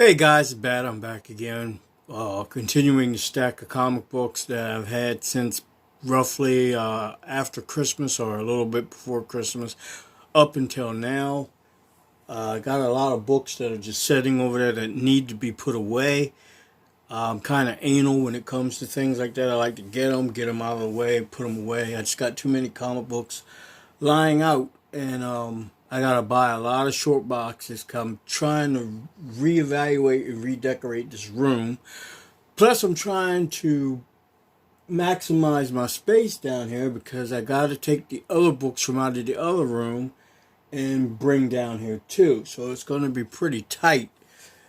Hey guys, it's Bad. I'm back again. Continuing the stack of comic books that I've had since roughly after Christmas or a little bit before Christmas up until now. I got a lot of books that are just sitting over there that need to be put away. I'm kind of anal when it comes to things like that. I like to get them out of the way, put them away. I just got too many comic books lying out, and I gotta buy a lot of short boxes. 'Cause I'm trying to reevaluate and redecorate this room. Plus, I'm trying to maximize my space down here because I gotta take the other books from out of the other room and bring down here too. So it's gonna be pretty tight.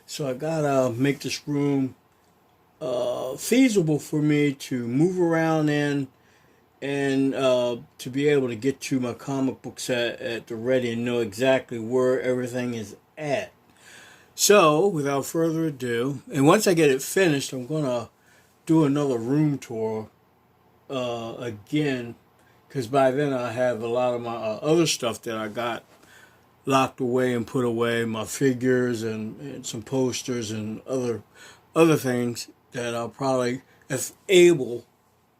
So I gotta make this room feasible for me to move around in and to be able to get to my comic book set at the ready and know exactly where everything is at. So, without further ado, and once I get it finished, I'm going to do another room tour again, because by then I have a lot of my other stuff that I got locked away and put away, my figures and some posters and other things that I'll probably, if able,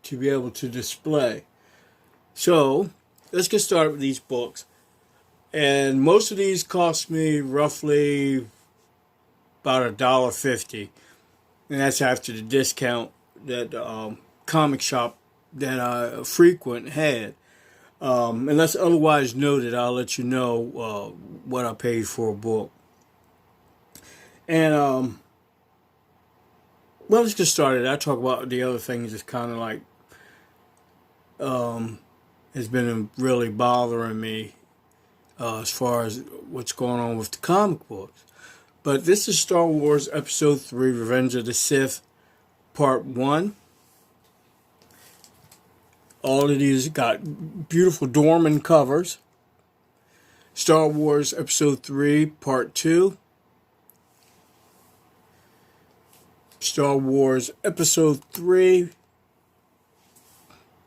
to be able to display. So let's get started with these books. And most of these cost me roughly about $1.50, and that's after the discount that the comic shop that I frequent had. Unless otherwise noted, I'll let you know what I paid for a book. And well, let's get started. I talk about the other things that's kind of like has been really bothering me as far as what's going on with the comic books. But this is Star Wars Episode 3, Revenge of the Sith, Part 1. All of these got beautiful Dorman covers. Star Wars Episode 3, Part 2. Star Wars Episode 3,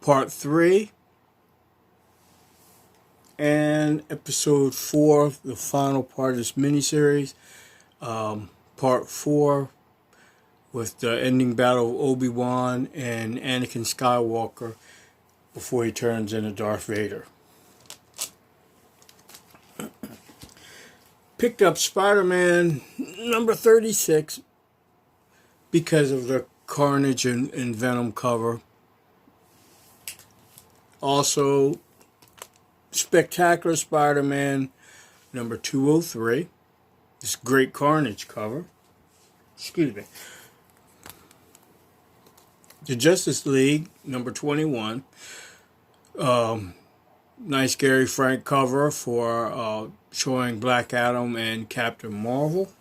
Part 3, and Episode 4, the final part of this miniseries, Part 4, with the ending battle of Obi-Wan and Anakin Skywalker before he turns into Darth Vader. Picked up Spider-Man number 36 because of the Carnage and Venom cover. Also, Spectacular Spider-Man number 203. This great Carnage cover. Excuse me. The Justice League number 21. Nice Gary Frank cover for showing Black Adam and Captain Marvel.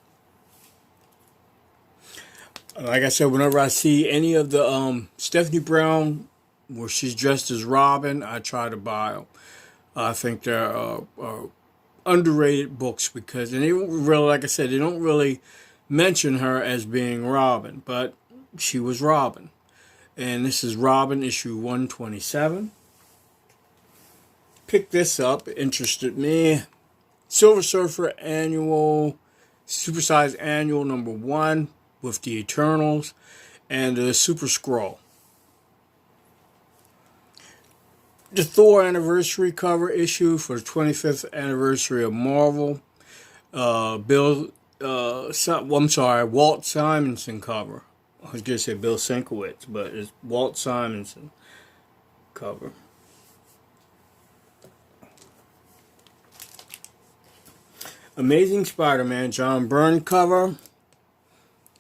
Like I said, whenever I see any of the Stephanie Brown where she's dressed as Robin, I try to buy them. I think they're underrated books because, and they don't really, like I said, they don't really mention her as being Robin, but she was Robin. And this is Robin issue 127. Picked this up, it interested me. Silver Surfer Annual, Supersize Annual number 1 with the Eternals and the Super Skrull. The Thor anniversary cover issue for the 25th anniversary of Marvel. Walt Simonson cover. I was going to say Bill Sienkiewicz, but it's Walt Simonson cover. Amazing Spider-Man John Byrne cover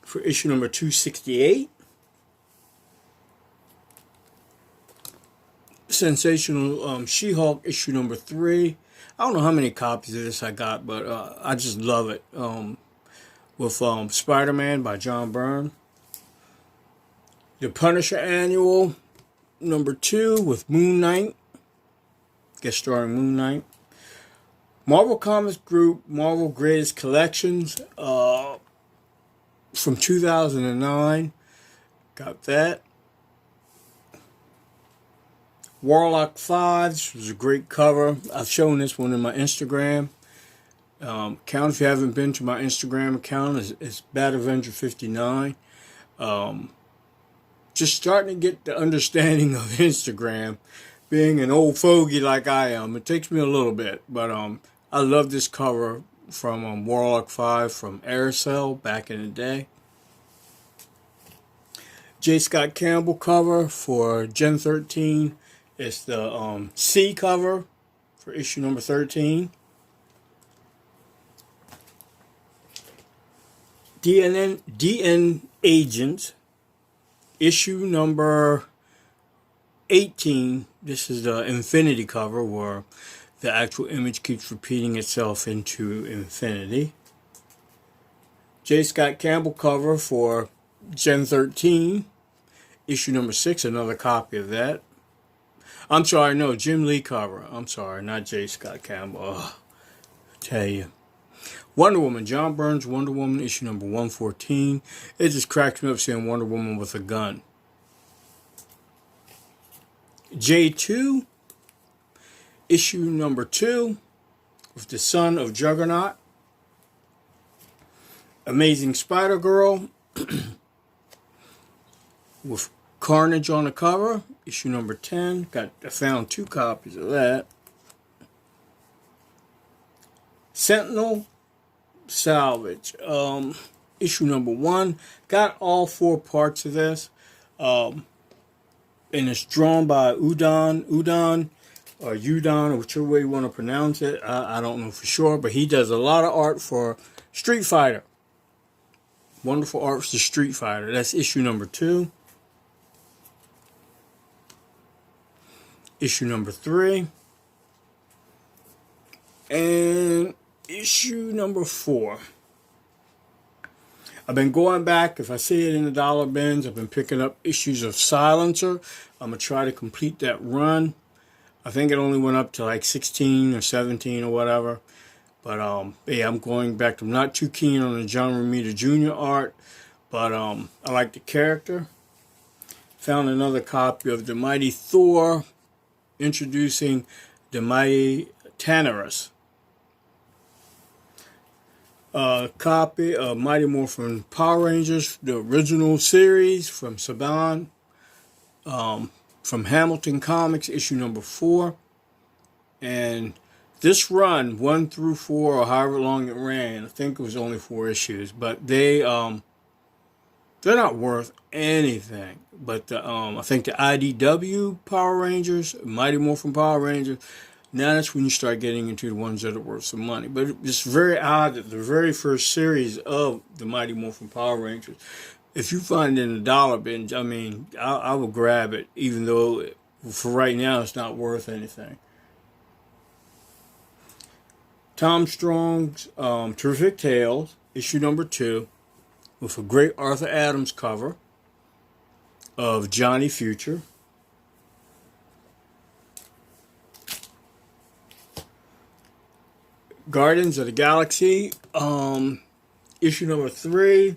for issue number 268. Sensational She-Hulk issue number 3. I don't know how many copies of this I got, but I just love it. With Spider-Man by John Byrne. The Punisher Annual number 2 with Moon Knight. Guest starring Moon Knight. Marvel Comics Group Marvel Greatest Collections from 2009. Got that. Warlock 5, this was a great cover. I've shown this one in my Instagram. Account, if you haven't been to my Instagram account, is Bad Avenger 59. Just starting to get the understanding of Instagram. Being an old fogey like I am, it takes me a little bit, but I love this cover from Warlock 5 from Aircel back in the day. J. Scott Campbell cover for Gen 13. It's the C cover for issue number 13. DN Agent, issue number 18. This is the Infinity cover where the actual image keeps repeating itself into infinity. J. Scott Campbell cover for Gen 13, issue number 6, another copy of that. I'm sorry, no, Jim Lee cover. I'm sorry, not J. Scott Campbell. I tell you. Wonder Woman, John Byrne's Wonder Woman, issue number 114. It just cracks me up seeing Wonder Woman with a gun. J2, issue number 2, with the son of Juggernaut. Amazing Spider-Girl, with Carnage on the cover, issue number 10. I found 2 copies of that. Sentinel Salvage, issue number 1. Got all 4 parts of this, and it's drawn by Udon, or Udon, or whichever way you want to pronounce it. I don't know for sure, but he does a lot of art for Street Fighter. Wonderful art for Street Fighter. That's issue number 2. Issue number 3. And issue number 4. I've been going back. If I see it in the dollar bins, I've been picking up issues of Silencer. I'm going to try to complete that run. I think it only went up to like 16 or 17 or whatever. But yeah, I'm going back. I'm not too keen on the John Romita Jr. art, but I like the character. Found another copy of the Mighty Thor, introducing the Mighty Tanarus. Copy of Mighty Morphin Power Rangers, the original series from Saban, from Hamilton Comics, issue number 4. And this run, 1 through 4, or however long it ran, I think it was only 4 issues, but they're not worth anything. But I think the IDW Power Rangers, Mighty Morphin Power Rangers, now that's when you start getting into the ones that are worth some money. But it's very odd that the very first series of the Mighty Morphin Power Rangers, if you find it in a dollar bin, I mean, I will grab it, even though for right now it's not worth anything. Tom Strong's Terrific Tales, issue number 2, with a great Arthur Adams cover of Johnny Future. Guardians of the Galaxy, issue number 3,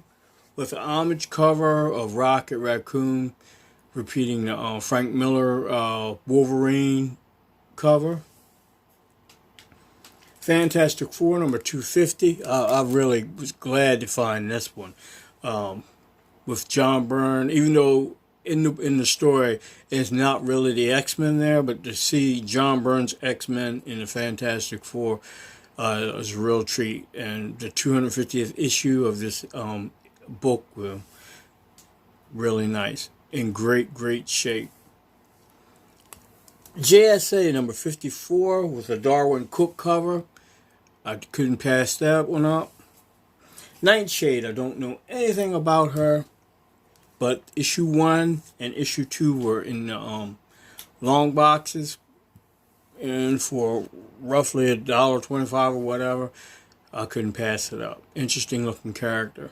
with an homage cover of Rocket Raccoon, repeating the Frank Miller Wolverine cover. Fantastic Four, number 250. I really was glad to find this one, with John Byrne, even though in the story it's not really the X-Men there, but to see John Byrne's X-Men in the Fantastic Four was a real treat. And the 250th issue of this book was really nice, in great shape. JSA number 54 with a Darwin Cook cover. I couldn't pass that one up. Nightshade, I don't know anything about her, but issue 1 and issue 2 were in the long boxes, and for roughly $1.25 or whatever, I couldn't pass it up. Interesting looking character.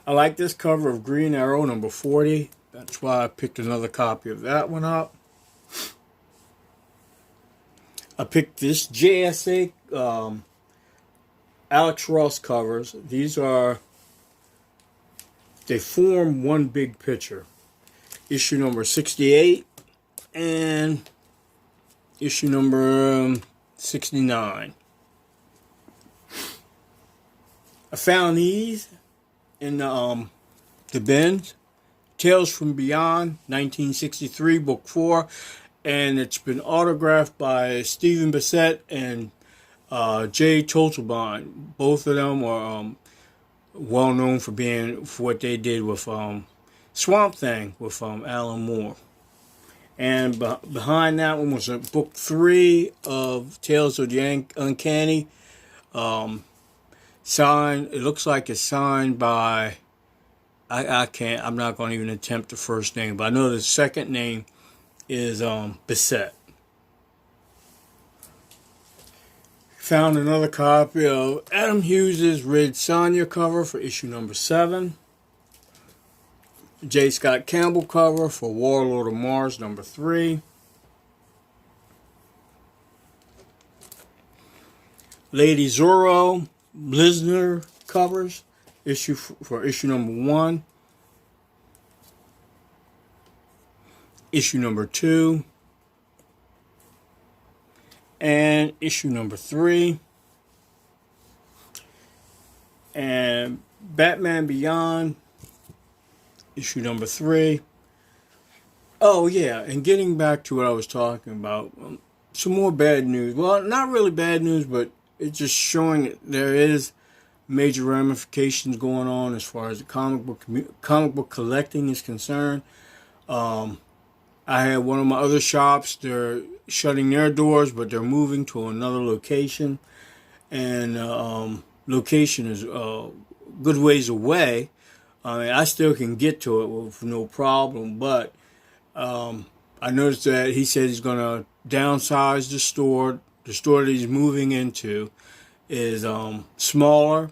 I like this cover of Green Arrow number 40. That's why I picked another copy of that one up. I picked this JSA Alex Ross covers. These they form one big picture. Issue number 68 and issue number 69. I found these in the bins. Tales from Beyond, 1963, Book 4, and it's been autographed by Stephen Bissett and Jay Totelbaum. Both of them are well known for what they did with Swamp Thing with Alan Moore. And behind that one was book 3 of Tales of the Uncanny. Signed, it looks like it's signed by, I'm not going to even attempt the first name, but I know the second name is Bissett. Found another copy of Adam Hughes' Red Sonja cover for issue number 7. J. Scott Campbell cover for Warlord of Mars number 3. Lady Zorro Blizner covers for issue number 1. Issue number 2. And issue number 3. And Batman Beyond, issue number 3. Oh yeah, and getting back to what I was talking about, some more bad news. Well, not really bad news, but it's just showing that there is major ramifications going on as far as the comic book collecting is concerned. I had one of my other shops, they're shutting their doors, but they're moving to another location. And location is good ways away. I mean, I still can get to it with no problem, but I noticed that he said he's going to downsize the store. The store that he's moving into is smaller,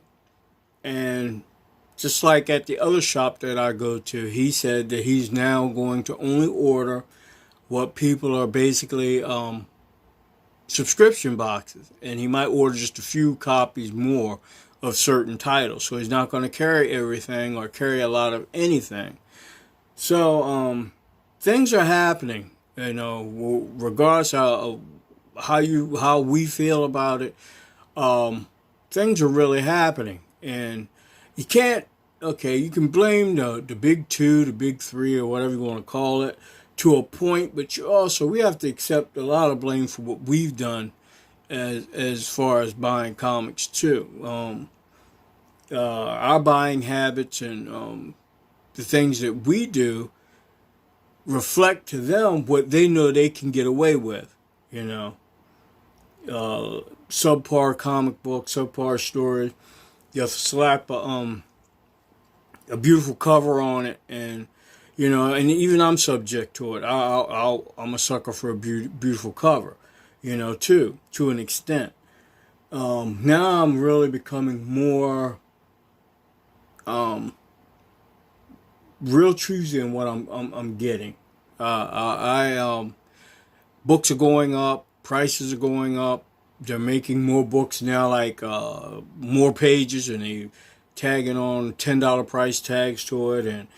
and just like at the other shop that I go to, he said that he's now going to only order what people are basically subscription boxes, and he might order just a few copies more of certain titles. So he's not going to carry everything or carry a lot of anything. So things are happening, you know, regardless of how we feel about it. Things are really happening, and you can't. Okay, you can blame the big 2, the big 3, or whatever you want to call it, to a point, but we have to accept a lot of blame for what we've done as far as buying comics too. Our buying habits and the things that we do reflect to them what they know they can get away with. You know, subpar comic book, subpar story. You have to slap a beautiful cover on it, and you know, and even I'm subject to it. I'm a sucker for a beautiful cover, you know, too, to an extent. Now I'm really becoming more real choosy in what I'm getting. Books are going up, prices are going up. They're making more books now, like more pages, and they tagging on $10 price tags to it, and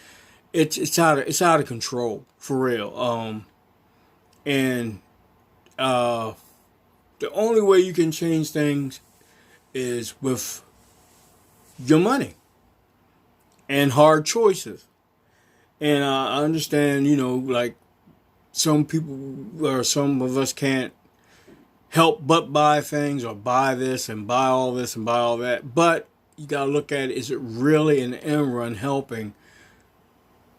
it's out of control for real. And the only way you can change things is with your money and hard choices. And I understand, you know, like some people or some of us can't help but buy things, or buy this and buy all this and buy all that. But you got to look at it, is it really in the end run helping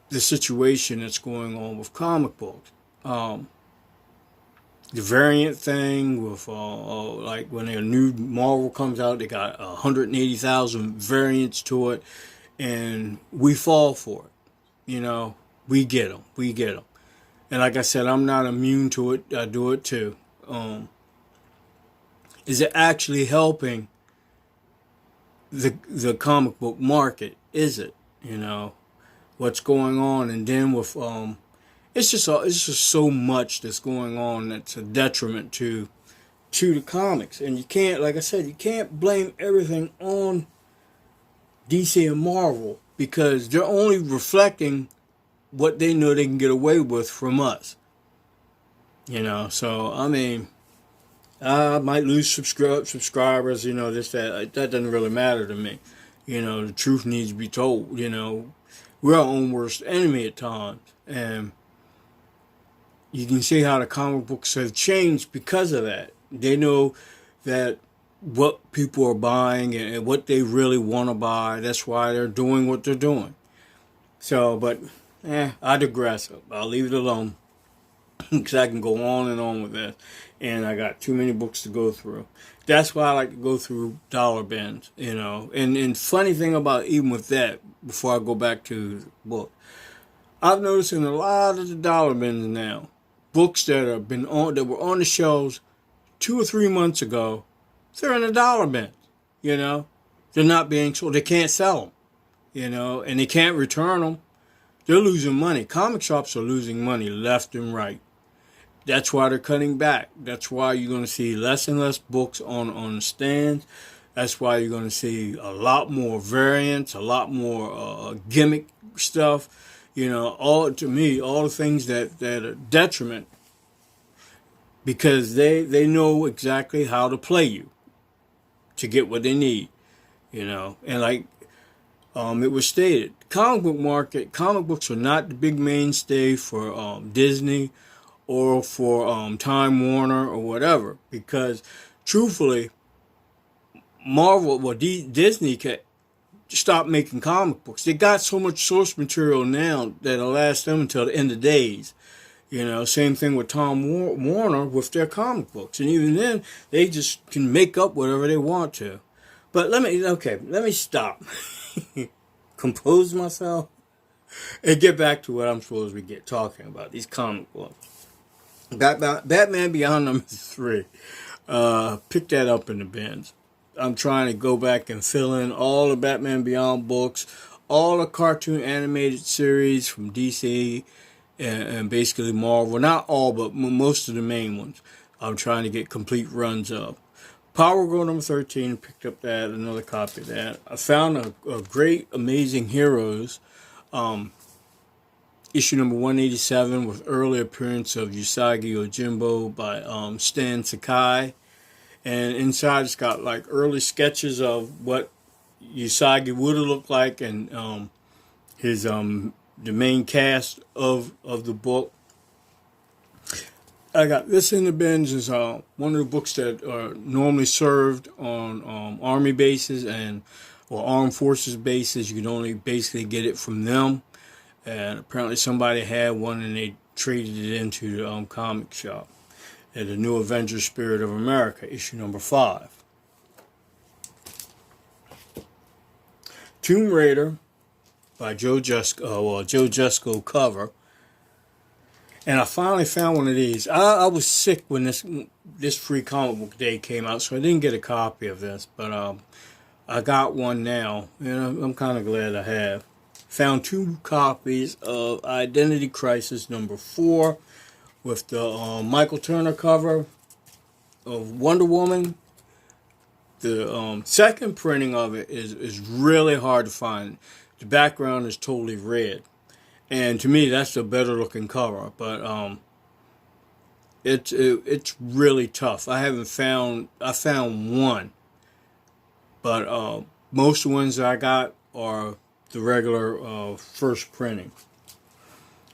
the situation that's going on with comic books? The variant thing with like when a new Marvel comes out, they got 180,000 variants to it, and we fall for it. You know, we get them. And like I said, I'm not immune to it. I do it too. Is it actually helping the comic book market? Is it? You know, what's going on? And then with it's just so much that's going on that's a detriment to the comics. And you can't, like I said, you can't blame everything on DC and Marvel, because they're only reflecting what they know they can get away with from us. You know, so I mean, I might lose subscribers, you know, that doesn't really matter to me. You know, the truth needs to be told. You know, we're our own worst enemy at times. And you can see how the comic books have changed because of that. They know that what people are buying and what they really want to buy. That's why they're doing what they're doing. So, but, I digress. I'll leave it alone because I can go on and on with this. And I got too many books to go through. That's why I like to go through dollar bins, you know. And funny thing about even with that, before I go back to the book, I've noticed in a lot of the dollar bins now, books that were on the shelves 2 or 3 months ago, they're in the dollar bins. You know, they're not being sold. They can't sell them. You know, and they can't return them. They're losing money. Comic shops are losing money left and right. That's why they're cutting back. That's why you're going to see less and less books on the stands. That's why you're going to see a lot more variants, a lot more gimmick stuff. You know, all to me, all the things that are detriment, because they know exactly how to play you to get what they need. You know, and like it was stated, comic books are not the big mainstay for Disney or for Time Warner or whatever, because truthfully, Disney stopped making comic books. They got so much source material now that it'll last them until the end of days. You know, same thing with Tom Warner with their comic books, and even then, they just can make up whatever they want to. But let me stop, compose myself, and get back to what I'm supposed to be talking about, these comic books. Batman Beyond #3. Pick that up in the bins. I'm trying to go back and fill in all the Batman Beyond books, all the cartoon animated series from DC and basically Marvel. Not all, but most of the main ones. I'm trying to get complete runs of. Power Girl #13, picked up another copy of that. I found a great Amazing Heroes issue number 187 with early appearance of Usagi Yojimbo by Stan Sakai. And inside it's got like early sketches of what Usagi would have looked like, and his the main cast of the book. I got this in the bins. Is one of the books that are normally served on army bases or armed forces bases. You can only basically get it from them. And apparently somebody had one and they traded it into the comic shop. And the New Avengers Spirit of America, issue number 5. Tomb Raider by Joe Jusko cover. And I finally found one of these. I was sick when this free comic book day came out, so I didn't get a copy of this. But I got one now, and I'm kind of glad I have. Found 2 copies of Identity Crisis #4 with the Michael Turner cover of Wonder Woman. The second printing of it is really hard to find. The background is totally red. And to me, that's a better looking cover. But it's really tough. I found one. But most of the ones that I got are the regular first printing.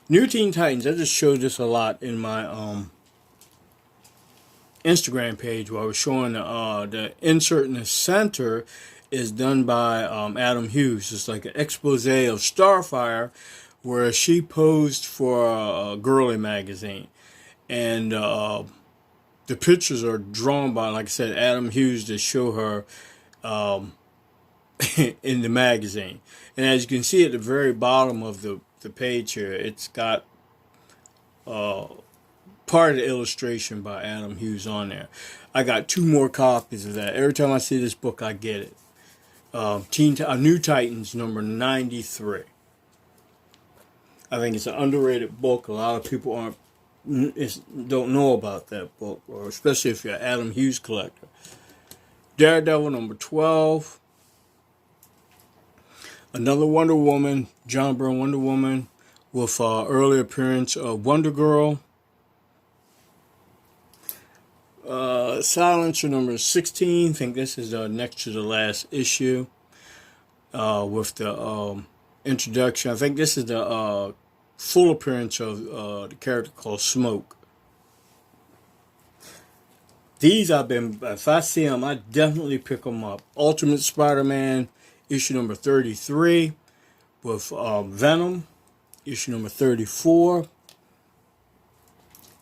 New Teen Titans. I just showed this a lot in my Instagram page where I was showing the insert in the center is done by Adam Hughes. It's like an expose of Starfire where she posed for a girly magazine. And the pictures are drawn by, like I said, Adam Hughes to show her in the magazine. And as you can see at the very bottom of the page here, it's got part of the illustration by Adam Hughes on there. I got 2 more copies of that. Every time I see this book, I get it. New Titans number 93. I think it's an underrated book. A lot of people don't know about that book, or especially if you're an Adam Hughes collector. Daredevil number 12. Another Wonder Woman, John Byrne Wonder Woman, with early appearance of Wonder Girl. Silencer number 16. I think this is next to the last issue. with the introduction. I think this is the full appearance of the character called Smoke. These if I see them, I definitely pick them up. Ultimate Spider-Man, issue number 33, with Venom, issue number 34,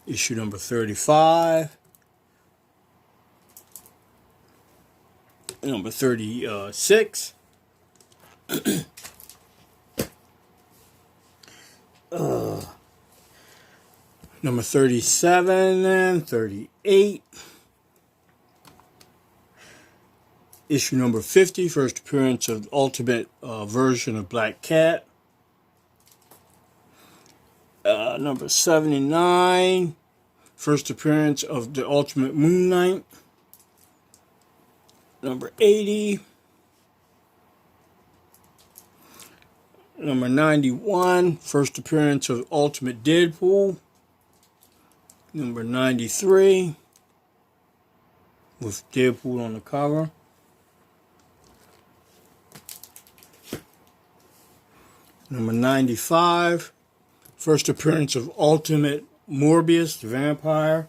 issue number 35, number 36, number 37 and 38, issue number 50, first appearance of the Ultimate version of Black Cat, number 79, first appearance of the Ultimate Moon Knight, number 80, number 91, first appearance of Ultimate Deadpool, number 93, with Deadpool on the cover, number 95, first appearance of Ultimate Morbius, the vampire,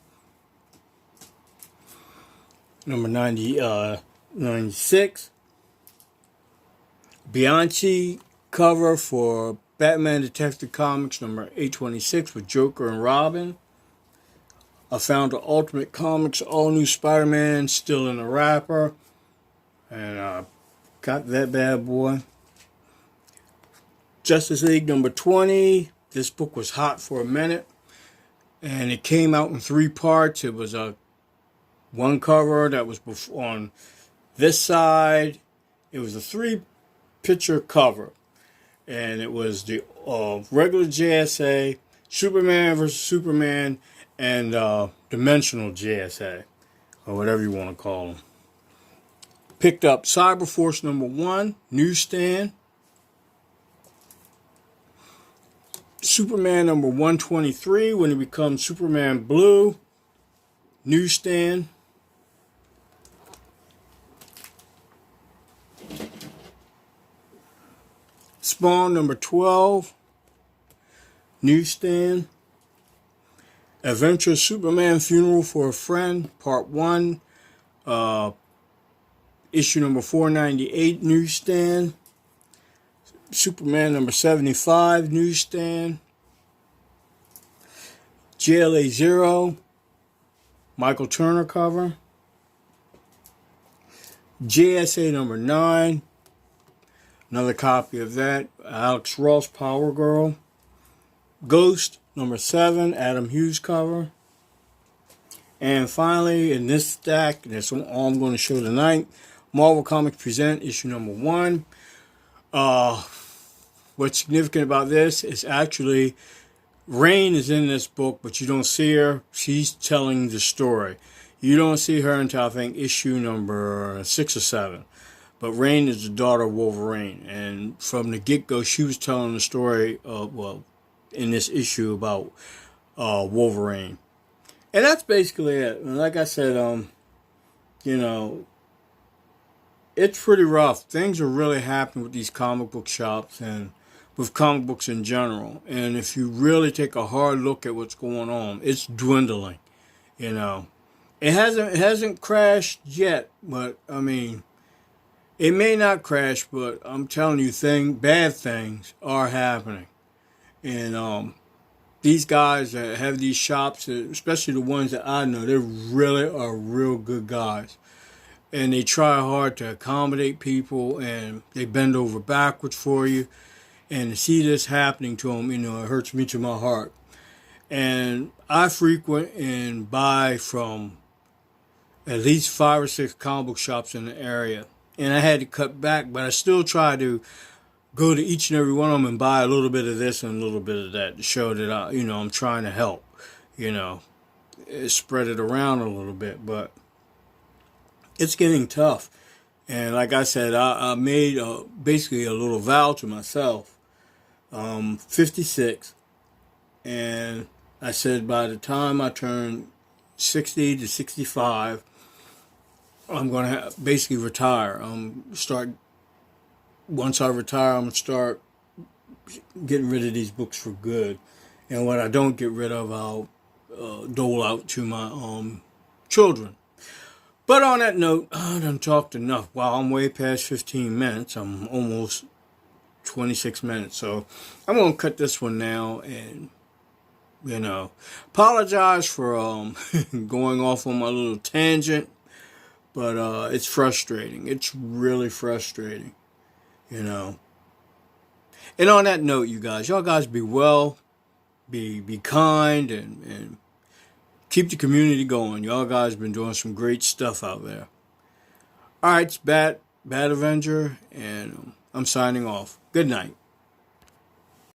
number 96, Bianchi cover for Batman Detective Comics number 826 with Joker and Robin. I found the Ultimate Comics All New Spider-Man still in the wrapper, and got that bad boy. Justice League number 20. This book was hot for a minute, and it came out in 3 parts. It was one cover that was on this side. It was a 3-picture cover, and it was the regular JSA, Superman versus Superman, and Dimensional JSA, or whatever you want to call them. Picked up Cyberforce number 1, newsstand. Superman number 123, when he becomes Superman Blue, newsstand. Spawn number 12, newsstand. Adventure Superman Funeral for a Friend, Part 1, issue number 498, newsstand. Superman number 75, newsstand. JLA 0, Michael Turner cover. JSA number 9, another copy of that, Alex Ross, Power Girl. Ghost number 7, Adam Hughes cover. And finally, in this stack, that's all I'm going to show tonight, Marvel Comics Present, issue number 1. What's significant about this is actually Rain is in this book, but you don't see her. She's telling the story. You don't see her until I think issue number 6 or 7. But Rain is the daughter of Wolverine, and from the get-go, she was telling the story in this issue about Wolverine. And that's basically it. And like I said, it's pretty rough. Things are really happening with these comic book shops and with comic books in general. And if you really take a hard look at what's going on, it's dwindling. It hasn't crashed yet, but I mean, it may not crash, but I'm telling you, bad things are happening. And these guys that have these shops, especially the ones that I know, they really are real good guys. And they try hard to accommodate people, and they bend over backwards for you. And to see this happening to them, it hurts me to my heart. And I frequent and buy from at least 5 or 6 comic book shops in the area. And I had to cut back, but I still try to go to each and every one of them and buy a little bit of this and a little bit of that to show that I'm trying to help. Spread it around a little bit, but it's getting tough. And like I said, I made basically a little vow to myself. 56, and I said by the time I turn 60 to 65, I'm going to basically retire. Start once I retire, I'm gonna start getting rid of these books for good. And what I don't get rid of, I'll dole out to my children. But on that note, I done talked enough. Wow, I'm way past 15 minutes. I'm almost 26 minutes. So I'm going to cut this one now and, apologize for going off on my little tangent. But it's frustrating. It's really frustrating, you know. And on that note, y'all guys be well, be kind, and keep the community going. Y'all guys been doing some great stuff out there. All right, it's Bad Avenger, and I'm signing off. Good night.